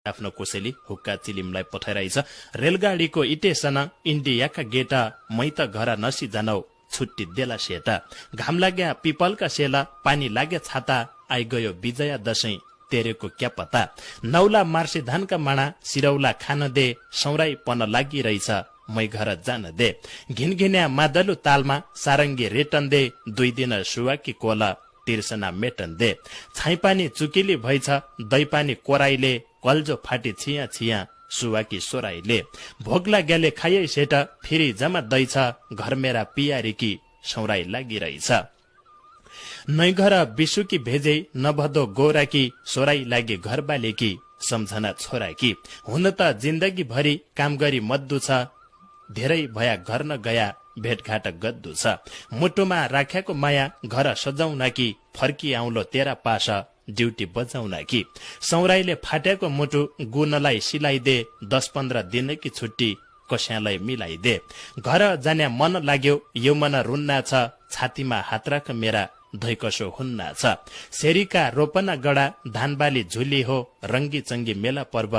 आफ्नो कोसेली हुक्का चिलिमलाई पठाइरहेछ। रेलगाडीको इटेसन इन्डियाका गेटा मै त घर नसी जानौ छुट्टी देला सेता। घाम लाग्या पिपलका सेला पानी लाग्या छाता आइगयो विजया दशैं तेरेको क्या पता। नौला मार्सी धानका माणा सिरौला खान दे सौराई पन लागिरहेछ मै घर जान दे। घिनघिन्या मादलु तालमा सारङ्गी रेटन दे 2 दिन सुवाकी कोला तिर्सना मेटन दे। छाइपानी चुकिली भइछ दैपानी कोराइले कल्जो फाटी छिया छिया सुवाकी सोराइले। भोग्ला ग्याले खाइए सेट फेरि जमा दैछ घर मेरा पियारीकी सौराई लागिरहेछ। नै घर बिसुकी भेजे नभदो गोराकी सोराई लागि घर बालेकी सम्झना छोराकी। हुन त जिन्दगी भरि काम गरी मद्दु छ धेरै भया घर न गया भेटघाट गद्दु छ। मुटुमा राख्याको माया घर सजाउन कि फर्की आउलो तेरा पास ड्युटी बजाउन कि। सौराईले फाटेको मुटु गुनलाई सिलाइदे 10-15 दिनकी छुट्टी कसैलाई मिलाइदे। घर जाने मन लाग्यो यो मन रुन्ना छ छातीमा हात राख मेरा धैकसो हुन्ना छ। सेरीका रोपना गडा धानबाली झुली हो रंगी चंगी मेला पर्व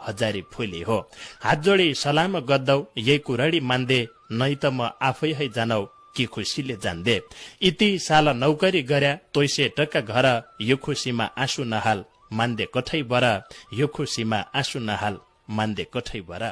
हजारी फुली हो। हात जोडी सलाम गद्दौ यही कुरडी मान्दे नै त म आफै है जानौ कि खुसीले जान्दे। इति साल नौकरी गर्या तोइसे टका घर यो खुसीमा आँसु नहाल मान्दे कठै बर यो खुसीमा आँसु नहाल मान्दे कठै बर।